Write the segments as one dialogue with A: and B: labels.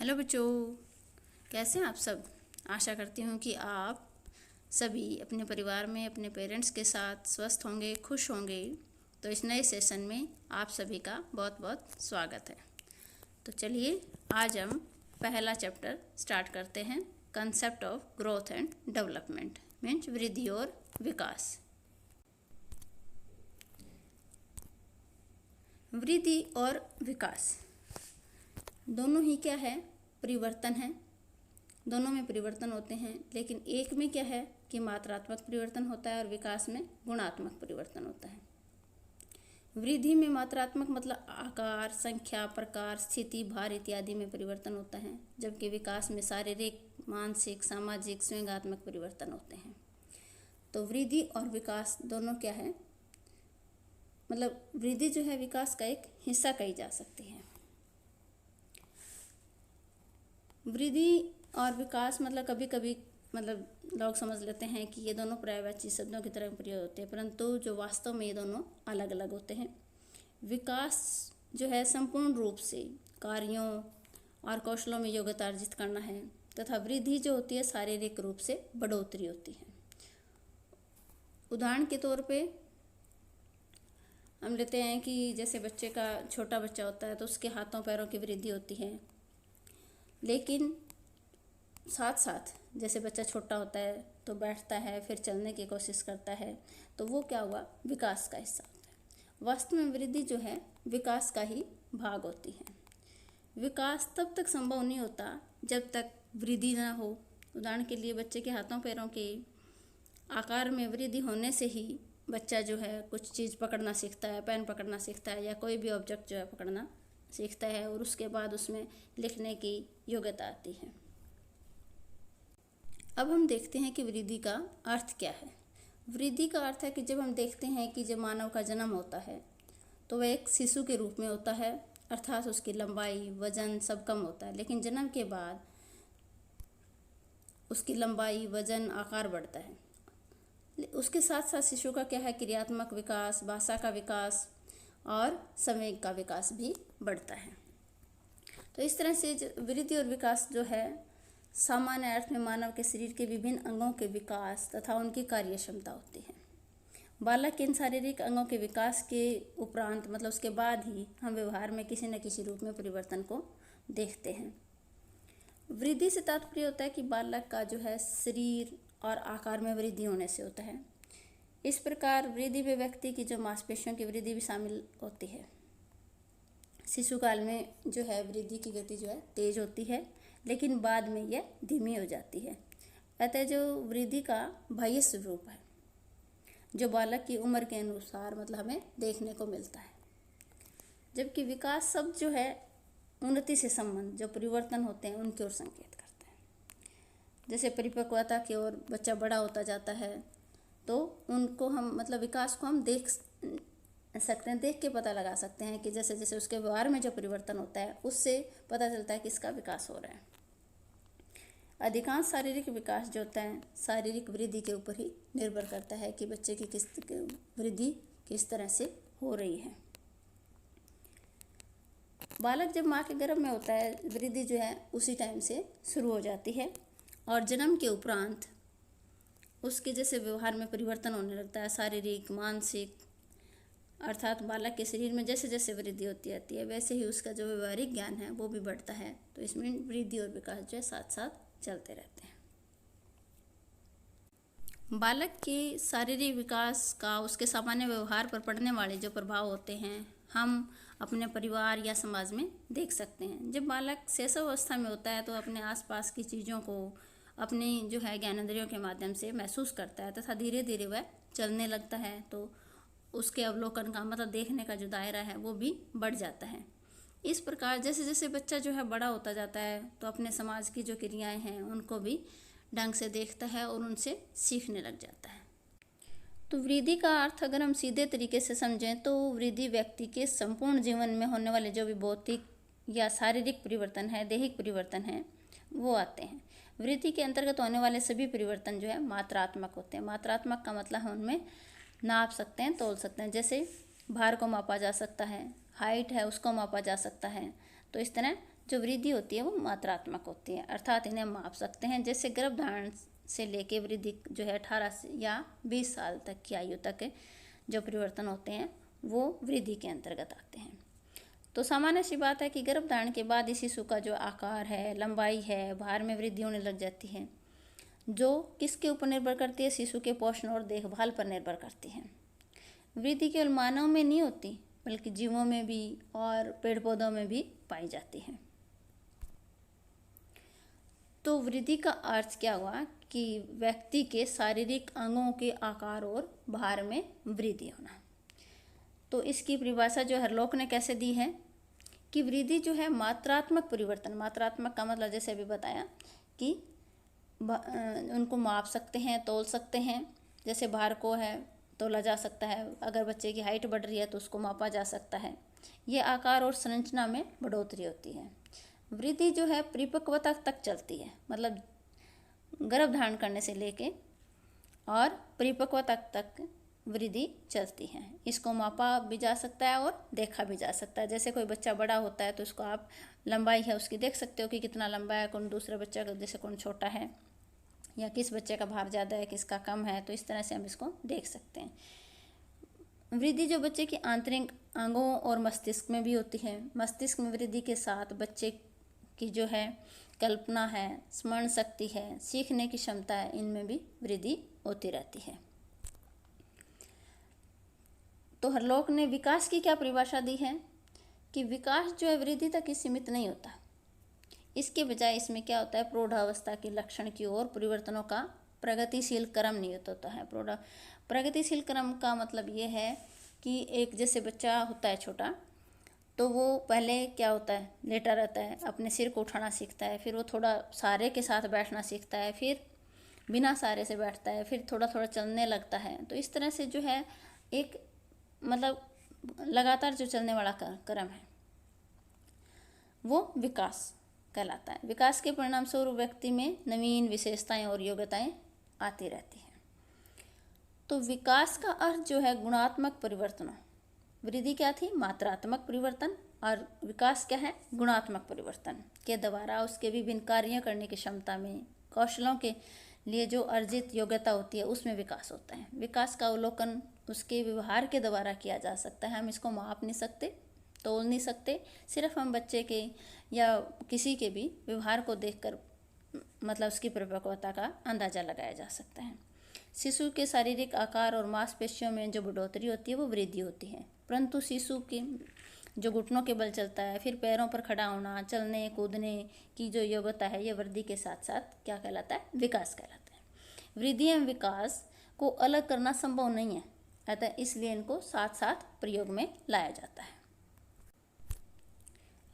A: Hello बच्चों, कैसे हैं आप सब। आशा करती हूँ कि आप सभी अपने परिवार में अपने पेरेंट्स के साथ स्वस्थ होंगे, खुश होंगे। तो इस नए सेशन में आप सभी का बहुत बहुत स्वागत है। तो चलिए आज हम पहला चैप्टर स्टार्ट करते हैं। Concept of growth and development means वृद्धि और विकास। वृद्धि और विकास दोनों ही क्या है, परिवर्तन है। दोनों में परिवर्तन होते हैं, लेकिन एक में क्या है कि मात्रात्मक परिवर्तन होता है और विकास में गुणात्मक परिवर्तन होता है। वृद्धि में मात्रात्मक मतलब आकार, संख्या, प्रकार, स्थिति, भार इत्यादि में परिवर्तन होता है, जबकि विकास में शारीरिक, मानसिक, सामाजिक, स्वयंगात्मक परिवर्तन होते हैं। तो वृद्धि और विकास दोनों क्या है, मतलब वृद्धि जो है विकास का एक हिस्सा कही जा सकती है। वृद्धि और विकास मतलब कभी कभी लोग समझ लेते हैं कि ये दोनों पर्यायवाची शब्दों की तरह प्रयोग होते हैं, परंतु जो वास्तव में ये दोनों अलग अलग होते हैं। विकास जो है संपूर्ण रूप से कार्यों और कौशलों में योग्यता अर्जित करना है, तथा वृद्धि जो होती है शारीरिक रूप से बढ़ोतरी होती है। उदाहरण के तौर पे हम लेते हैं कि जैसे बच्चे का छोटा बच्चा होता है तो उसके हाथों पैरों की वृद्धि होती है, लेकिन साथ साथ जैसे बच्चा छोटा होता है तो बैठता है, फिर चलने की कोशिश करता है, तो वो क्या हुआ, विकास का हिस्सा होता है। वास्तव में वृद्धि जो है विकास का ही भाग होती है। विकास तब तक संभव नहीं होता जब तक वृद्धि ना हो। उदाहरण के लिए बच्चे के हाथों पैरों के आकार में वृद्धि होने से ही बच्चा जो है कुछ चीज़ पकड़ना सीखता है, पेन पकड़ना सीखता है या कोई भी ऑब्जेक्ट जो है पकड़ना सीखता है, और उसके बाद उसमें लिखने की योग्यता आती है। अब हम देखते हैं कि वृद्धि का अर्थ क्या है। वृद्धि का अर्थ है कि जब हम देखते हैं कि जब मानव का जन्म होता है तो वह एक शिशु के रूप में होता है, अर्थात उसकी लंबाई, वजन सब कम होता है, लेकिन जन्म के बाद उसकी लंबाई, वजन, आकार बढ़ता है। उसके साथ साथ शिशु का क्या है, क्रियात्मक विकास, भाषा का विकास और संवेग का विकास भी बढ़ता है। तो इस तरह से वृद्धि और विकास जो है सामान्य अर्थ में मानव के शरीर के विभिन्न अंगों के विकास तथा उनकी कार्य क्षमता होती है। बालक के इन शारीरिक अंगों के विकास के उपरांत मतलब उसके बाद ही हम व्यवहार में किसी न किसी रूप में परिवर्तन को देखते हैं। वृद्धि से तात्पर्य होता है कि बालक का जो है शरीर और आकार में वृद्धि होने से होता है। इस प्रकार वृद्धि में व्यक्ति की जो मांसपेशियों की वृद्धि भी शामिल होती है। शिशु काल में जो है वृद्धि की गति जो है तेज होती है, लेकिन बाद में यह धीमी हो जाती है। अतः जो वृद्धि का बाह्य स्वरूप है जो बालक की उम्र के अनुसार मतलब हमें देखने को मिलता है, जबकि विकास शब्द जो है उन्नति से संबंध जो परिवर्तन होते हैं उनकी ओर संकेत करते हैं। जैसे परिपक्वता की ओर बच्चा बड़ा होता जाता है तो उनको हम मतलब विकास को हम देख सकते हैं, देख के पता लगा सकते हैं कि जैसे जैसे उसके व्यवहार में जो परिवर्तन होता है उससे पता चलता है कि इसका विकास हो रहा है। अधिकांश शारीरिक विकास जो होता है शारीरिक वृद्धि के ऊपर ही निर्भर करता है कि बच्चे की वृद्धि किस तरह से हो रही है। बालक जब माँ के गर्भ में होता है वृद्धि जो है उसी टाइम से शुरू हो जाती है, और जन्म के उपरांत उसके जैसे व्यवहार में परिवर्तन होने लगता है, शारीरिक, मानसिक, अर्थात बालक के शरीर में जैसे जैसे वृद्धि होती रहती है वैसे ही उसका जो व्यवहारिक ज्ञान है वो भी बढ़ता है। तो इसमें वृद्धि और विकास जो है साथ साथ चलते रहते हैं। बालक के शारीरिक विकास का उसके सामान्य व्यवहार पर पड़ने वाले जो प्रभाव होते हैं हम अपने परिवार या समाज में देख सकते हैं। जब बालक शैशवावस्था में होता है तो अपने आसपास की चीज़ों को अपनी जो है ज्ञानेंद्रियों के माध्यम से महसूस करता है तथा धीरे धीरे वह चलने लगता है, तो उसके अवलोकन का मतलब देखने का जो दायरा है वो भी बढ़ जाता है। इस प्रकार जैसे जैसे बच्चा जो है बड़ा होता जाता है तो अपने समाज की जो क्रियाएं हैं उनको भी ढंग से देखता है और उनसे सीखने लग जाता है। तो वृद्धि का अर्थ अगर हम सीधे तरीके से समझें तो वृद्धि व्यक्ति के संपूर्ण जीवन में होने वाले जो भी भौतिक या शारीरिक परिवर्तन है, दैहिक परिवर्तन है, वो आते हैं। वृद्धि के अंतर्गत होने वाले सभी परिवर्तन जो है मात्रात्मक होते हैं। मात्रात्मक का मतलब हम उनमें नाप सकते हैं, तोल सकते हैं। जैसे भार को मापा जा सकता है, हाइट है उसको मापा जा सकता है। तो इस तरह जो वृद्धि होती है वो मात्रात्मक होती है, अर्थात इन्हें माप सकते हैं। जैसे गर्भधारण से लेके वृद्धि जो है 18 या 20 साल तक की आयु तक जो परिवर्तन होते हैं वो वृद्धि के अंतर्गत आते हैं। तो सामान्य सी बात है कि गर्भधारण के बाद इस शिशु का जो आकार है, लंबाई है, भार में वृद्धि होने लग जाती है, जो किसके ऊपर निर्भर करती है? शिशु के पोषण और देखभाल पर निर्भर करती है। वृद्धि केवल मानव में नहीं होती बल्कि जीवों में भी और पेड़ पौधों में भी पाई जाती है। तो वृद्धि का अर्थ क्या हुआ कि व्यक्ति के शारीरिक अंगों के आकार और भार में वृद्धि होना। तो इसकी परिभाषा जो हरलोक ने कैसे दी है कि वृद्धि जो है मात्रात्मक परिवर्तन, मात्रात्मक का मतलब जैसे अभी बताया कि उनको माप सकते हैं, तौल सकते हैं। जैसे भार को है तोला जा सकता है, अगर बच्चे की हाइट बढ़ रही है तो उसको मापा जा सकता है। ये आकार और संरचना में बढ़ोतरी होती है। वृद्धि जो है परिपक्वता तक चलती है, मतलब गर्भधारण करने से लेके और परिपक्वता तक वृद्धि चलती है। इसको मापा भी जा सकता है और देखा भी जा सकता है। जैसे कोई बच्चा बड़ा होता है तो उसको आप लंबाई है उसकी देख सकते हो कि कितना लंबा है, कौन दूसरे बच्चा का जैसे कौन छोटा है, या किस बच्चे का भार ज़्यादा है, किसका कम है, तो इस तरह से हम इसको देख सकते हैं। वृद्धि जो बच्चे की आंतरिक अंगों और मस्तिष्क में भी होती है। मस्तिष्क में वृद्धि के साथ बच्चे की जो है कल्पना है, स्मरण शक्ति है, सीखने की क्षमता है, इनमें भी वृद्धि होती रहती है। तो हरलोक ने विकास की क्या परिभाषा दी है कि विकास जो है वृद्धि तक ही सीमित नहीं होता, इसके बजाय इसमें क्या होता है, प्रौढ़ावस्था के लक्षण की ओर परिवर्तनों का प्रगतिशील क्रम नियत होता है। प्रगतिशील क्रम का मतलब ये है कि एक जैसे बच्चा होता है छोटा, तो वो पहले क्या होता है, लेटा रहता है, अपने सिर को उठाना सीखता है, फिर वो थोड़ा सहारे के साथ बैठना सीखता है, फिर बिना सहारे से बैठता है, फिर थोड़ा थोड़ा चलने लगता है। तो इस तरह से जो है एक मतलब लगातार जो चलने वाला क्रम है वो विकास कहलाता है। विकास के परिणाम स्वरूप व्यक्ति में नवीन विशेषताएं और योग्यताएं आती रहती हैं। तो विकास का अर्थ जो है गुणात्मक परिवर्तनों, वृद्धि क्या थी, मात्रात्मक परिवर्तन, और विकास क्या है, गुणात्मक परिवर्तन के द्वारा उसके विभिन्न कार्य करने की क्षमता में, कौशलों के लिए जो अर्जित योग्यता होती है उसमें विकास होता है। विकास का अवलोकन उसके व्यवहार के द्वारा किया जा सकता है। हम इसको माप नहीं सकते, तोल नहीं सकते, सिर्फ हम बच्चे के या किसी के भी व्यवहार को देखकर मतलब उसकी परिपक्वता का अंदाज़ा लगाया जा सकता है। शिशु के शारीरिक आकार और मांसपेशियों में जो बढ़ोतरी होती है वो वृद्धि होती है, परंतु शिशु के जो घुटनों के बल चलता है, फिर पैरों पर खड़ा होना, चलने कूदने की जो योग्यता है, ये वृद्धि के साथ साथ क्या कहलाता है, विकास कहलाता है। वृद्धि एवं विकास को अलग करना संभव नहीं है, अतः इसलिए इनको साथ साथ प्रयोग में लाया जाता है।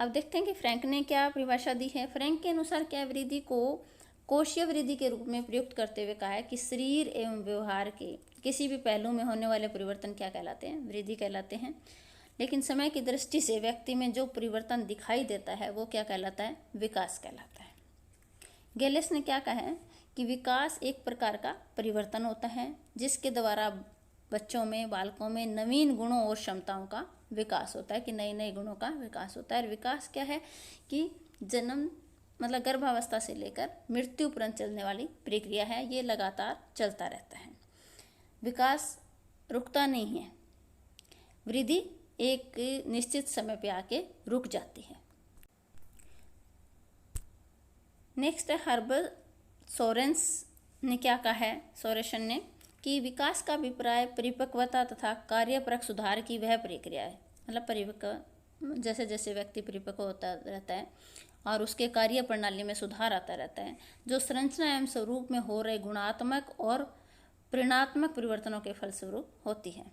A: अब देखते हैं कि फ्रैंक ने क्या परिभाषा दी है। फ्रैंक के अनुसार क्या वृद्धि को कोशीय वृद्धि के रूप में प्रयुक्त करते हुए कहा है कि शरीर एवं व्यवहार के किसी भी पहलू में होने वाले परिवर्तन क्या कहलाते हैं, वृद्धि कहलाते हैं। लेकिन समय की दृष्टि से व्यक्ति में जो परिवर्तन दिखाई देता है वो क्या कहलाता है, विकास कहलाता है। गैलेस ने क्या कहा है कि विकास एक प्रकार का परिवर्तन होता है जिसके द्वारा बच्चों में, बालकों में नवीन गुणों और क्षमताओं का विकास होता है, कि नए नए गुणों का विकास होता है। और विकास क्या है कि जन्म मतलब गर्भावस्था से लेकर मृत्यु पर्यंत चलने वाली प्रक्रिया है, ये लगातार चलता रहता है, विकास रुकता नहीं है। वृद्धि एक निश्चित समय पे आके रुक जाती है। नेक्स्ट है हर्बर्ट सोरेंस ने क्या कहा है, सोरेशन ने, कि विकास का अभिप्राय परिपक्वता तथा कार्यपरक सुधार की वह प्रक्रिया है। मतलब परिपक्व जैसे जैसे व्यक्ति परिपक्व होता रहता है और उसके कार्य प्रणाली में सुधार आता रहता है, जो संरचना एवं स्वरूप में हो रहे गुणात्मक और परिणात्मक परिवर्तनों के फलस्वरूप होती है।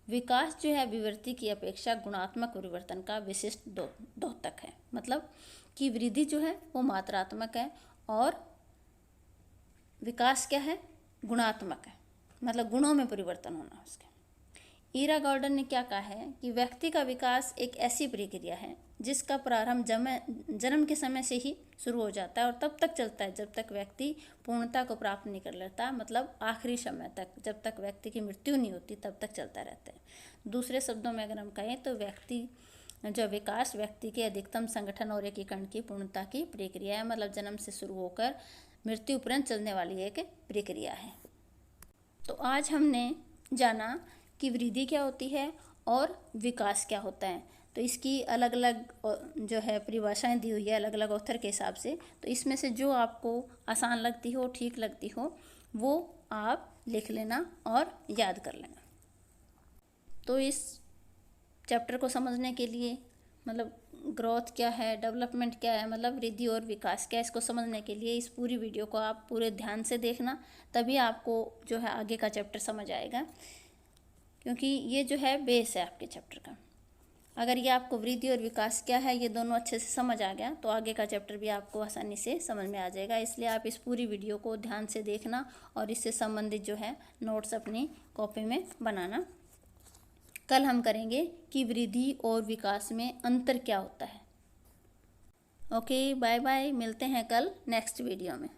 A: विकास जो है विवृत्ति की अपेक्षा गुणात्मक परिवर्तन का विशिष्ट द्योतक है। मतलब कि वृद्धि जो है वो मात्रात्मक है और विकास क्या है, गुणात्मक है, मतलब गुणों में परिवर्तन होना उसके। ईरा गॉर्डन ने क्या कहा है कि व्यक्ति का विकास एक ऐसी प्रक्रिया है जिसका प्रारंभ जन्म के समय से ही शुरू हो जाता है और तब तक चलता है जब तक व्यक्ति पूर्णता को प्राप्त नहीं कर लेता, मतलब आखिरी समय तक, जब तक व्यक्ति की मृत्यु नहीं होती तब तक चलता रहता है। दूसरे शब्दों में अगर हम कहें तो व्यक्ति जो विकास व्यक्ति के अधिकतम संगठन और एकीकरण की पूर्णता की प्रक्रिया है, मतलब जन्म से शुरू होकर मृत्यु पर्यंत चलने वाली एक प्रक्रिया है। तो आज हमने जाना कि वृद्धि क्या होती है और विकास क्या होता है। तो इसकी अलग अलग जो है परिभाषाएं दी हुई है अलग अलग ऑथर के हिसाब से। तो इसमें से जो आपको आसान लगती हो, ठीक लगती हो, वो आप लिख लेना और याद कर लेना। तो इस चैप्टर को समझने के लिए, मतलब ग्रोथ क्या है, डेवलपमेंट क्या है, मतलब वृद्धि और विकास क्या है, इसको समझने के लिए इस पूरी वीडियो को आप पूरे ध्यान से देखना, तभी आपको जो है आगे का चैप्टर समझ आएगा, क्योंकि ये जो है बेस है आपके चैप्टर का। अगर ये आपको वृद्धि और विकास क्या है ये दोनों अच्छे से समझ आ गया तो आगे का चैप्टर भी आपको आसानी से समझ में आ जाएगा। इसलिए आप इस पूरी वीडियो को ध्यान से देखना और इससे संबंधित जो है नोट्स अपनी कॉपी में बनाना। कल हम करेंगे कि वृद्धि और विकास में अंतर क्या होता है। ओके, बाय बाय, मिलते हैं कल नेक्स्ट वीडियो में।